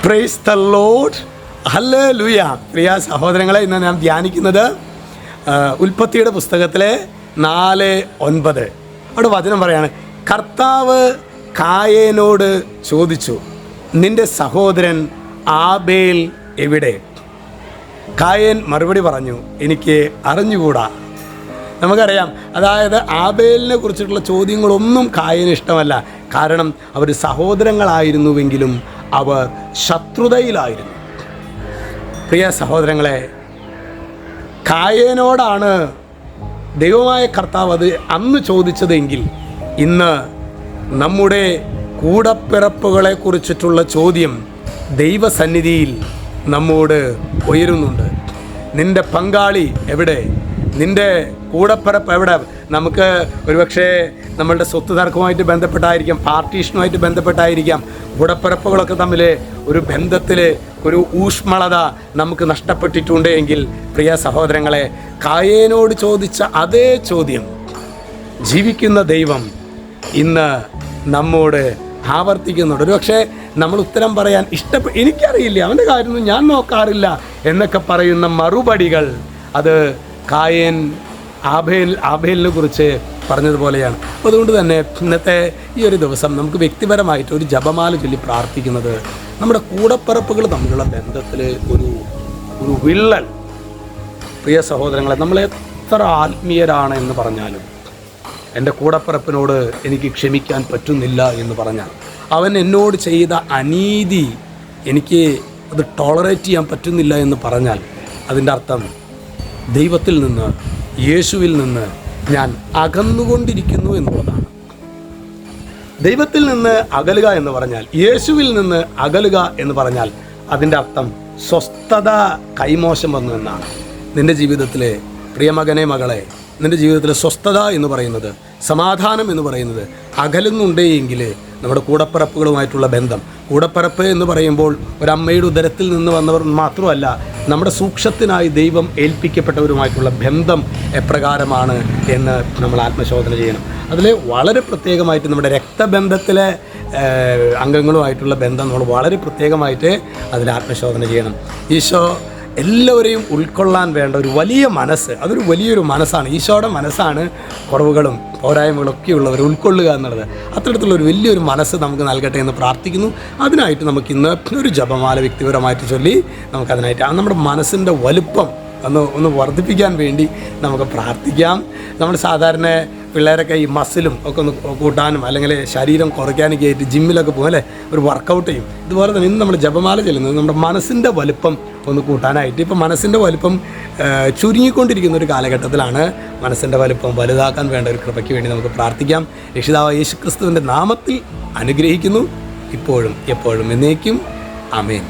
Praise the Lord. Hallelujah. പ്രിയ സഹോദരങ്ങളെ, ഇന്ന് നാം ധ്യാനിക്കുന്നത് ഉൽപ്പത്തിയുടെ പുസ്തകത്തിലെ 4:9. അവിടെ വചനം പറയാണ്, കർത്താവ് കായേനോട് ചോദിച്ചു, നിന്റെ സഹോദരൻ ആബേൽ എവിടെ? കായേൻ മറുപടി പറഞ്ഞു, എനിക്ക് അറിഞ്ഞുകൂടാ. നമുക്കറിയാം, അതായത് ആബേലിനെ കുറിച്ചിട്ടുള്ള ചോദ്യങ്ങളൊന്നും കായേന് ഇഷ്ടമല്ല. കാരണം അവർ സഹോദരങ്ങളായിരുന്നുവെങ്കിലും അവർ ശത്രുതയിലായിരുന്നു. പ്രിയ സഹോദരങ്ങളെ, കായേനോടാണ് ദൈവമായ കർത്താവ് അത് അന്ന് ചോദിച്ചതെങ്കിൽ ഇന്ന് നമ്മുടെ കൂടപ്പിറപ്പുകളെ കുറിച്ചിട്ടുള്ള ചോദ്യം ദൈവസന്നിധിയിൽ നമ്മോട് ഉയരുന്നുണ്ട്. നിൻ്റെ പങ്കാളി എവിടെ? നിൻ്റെ കൂടപ്പിറപ്പ് എവിടെ? നമുക്ക് ഒരുപക്ഷെ നമ്മളുടെ സ്വത്ത് തർക്കവുമായിട്ട് ബന്ധപ്പെട്ടായിരിക്കാം, പാർട്ടീഷനുമായിട്ട് ബന്ധപ്പെട്ടായിരിക്കാം, കൂടപ്പിറപ്പുകളൊക്കെ തമ്മിൽ ഒരു ബന്ധത്തിൽ ഒരു ഊഷ്മളത നമുക്ക് നഷ്ടപ്പെട്ടിട്ടുണ്ട് എങ്കിൽ, പ്രിയ സഹോദരങ്ങളെ, കായേനോട് ചോദിച്ച അതേ ചോദ്യം ജീവിക്കുന്ന ദൈവം ഇന്ന് നമ്മോട് ആവർത്തിക്കുന്നുണ്ട്. ഒരുപക്ഷെ നമ്മൾ ഉത്തരം പറയാൻ എനിക്കറിയില്ല, അവൻ്റെ കാര്യമൊന്നും ഞാൻ നോക്കാറില്ല എന്നൊക്കെ പറയുന്ന മറുപടികൾ അത് കായേൻ ആബേലിനെ കുറിച്ച് പറഞ്ഞതുപോലെയാണ്. അതുകൊണ്ട് തന്നെ ഇന്നത്തെ ഈ ഒരു ദിവസം നമുക്ക് വ്യക്തിപരമായിട്ട് ഒരു ജപമാല ചൊല്ലി പ്രാർത്ഥിക്കുന്നത്, നമ്മുടെ കൂടപ്പിറപ്പുകൾ തമ്മിലുള്ള ബന്ധത്തിൽ ഒരു വിള്ളൽ. പ്രിയ സഹോദരങ്ങളെ, നമ്മൾ എത്ര ആത്മീയരാണ് എന്ന് പറഞ്ഞാലും എൻ്റെ കൂടപ്പിറപ്പിനോട് എനിക്ക് ക്ഷമിക്കാൻ പറ്റുന്നില്ല എന്ന് പറഞ്ഞാൽ, അവൻ എന്നോട് ചെയ്ത അനീതി എനിക്ക് അത് ടോളറേറ്റ് ചെയ്യാൻ പറ്റുന്നില്ല എന്ന് പറഞ്ഞാൽ, അതിൻ്റെ അർത്ഥം ദൈവത്തിൽ നിന്ന്, യേശുവിൽ നിന്ന് ഞാൻ അകന്നുകൊണ്ടിരിക്കുന്നു എന്നുള്ളതാണ്. ദൈവത്തിൽ നിന്ന് അകലുക എന്ന് പറഞ്ഞാൽ, യേശുവിൽ നിന്ന് അകലുക എന്ന് പറഞ്ഞാൽ, അതിൻ്റെ അർത്ഥം സ്വസ്ഥത കൈമോശം വന്നു എന്നാണ്. നിൻ്റെ ജീവിതത്തിലെ പ്രിയമകനെ, മകളെ, നിൻ്റെ ജീവിതത്തിലെ സ്വസ്ഥത എന്ന് പറയുന്നത്, സമാധാനം എന്ന് പറയുന്നത് അകലുന്നുണ്ടെങ്കിൽ നമ്മുടെ കൂടപ്പിറപ്പുകളുമായിട്ടുള്ള ബന്ധം, കൂടപ്പിറപ്പ് എന്ന് പറയുമ്പോൾ ഒരമ്മയുടെ ഉദരത്തിൽ നിന്ന് വന്നവർ മാത്രമല്ല, നമ്മുടെ സൂക്ഷ്മത്തിനായി ദൈവം ഏൽപ്പിക്കപ്പെട്ടവരുമായിട്ടുള്ള ബന്ധം എപ്രകാരമാണ് എന്ന് നമ്മൾ ആത്മശോധന ചെയ്യണം. അതിൽ വളരെ പ്രത്യേകമായിട്ട് നമ്മുടെ രക്തബന്ധത്തിലെ അംഗങ്ങളുമായിട്ടുള്ള ബന്ധം നമ്മൾ വളരെ പ്രത്യേകമായിട്ട് അതിൽ ആത്മശോധന ചെയ്യണം. ഈശോ എല്ലാവരെയും ഉൾക്കൊള്ളാൻ വേണ്ട ഒരു വലിയ മനസ്സ്, അതൊരു വലിയൊരു മനസ്സാണ്. ഈശോയുടെ മനസ്സാണ് കുറവുകളും പോരായ്മകളൊക്കെ ഉള്ളവർ ഉൾക്കൊള്ളുക എന്നുള്ളത്. അത്തരത്തിലുള്ള ഒരു വലിയൊരു മനസ്സ് നമുക്ക് നൽകട്ടെ എന്ന് പ്രാർത്ഥിക്കുന്നു. അതിനായിട്ട് നമുക്കിന്ന് ഒരു ജപമാല വ്യക്തിപരമായിട്ട് ചൊല്ലി നമുക്കതിനായിട്ട് നമ്മുടെ മനസ്സിൻ്റെ വലുപ്പം ഒന്ന് വർദ്ധിപ്പിക്കാൻ വേണ്ടി നമുക്ക് പ്രാർത്ഥിക്കാം. നമ്മൾ സാധാരണ പിള്ളേരൊക്കെ ഈ മസിലും ഒക്കെ ഒന്ന് കൂട്ടാനും അല്ലെങ്കിൽ ശരീരം കുറയ്ക്കാനൊക്കെ ആയിട്ട് ജിമ്മിലൊക്കെ പോകും അല്ലേ, ഒരു വർക്കൗട്ട് ചെയ്യും. ഇതുപോലെ തന്നെ ഇന്ന് നമ്മൾ ജപമാല ചെല്ലുന്നത് നമ്മുടെ മനസ്സിൻ്റെ വലുപ്പം ഒന്ന് കൂട്ടാനായിട്ട്. ഇപ്പം മനസ്സിൻ്റെ വലുപ്പം ചുരുങ്ങിക്കൊണ്ടിരിക്കുന്ന ഒരു കാലഘട്ടത്തിലാണ്. മനസ്സിൻ്റെ വലുപ്പം വലുതാക്കാൻ വേണ്ട ഒരു കൃപയ്ക്ക് വേണ്ടി നമുക്ക് പ്രാർത്ഥിക്കാം. രക്ഷിതാവായ യേശുക്രിസ്തുവിൻ്റെ നാമത്തിൽ അനുഗ്രഹിക്കുന്നു, ഇപ്പോഴും എപ്പോഴും എന്നേക്കും. ആമേൻ.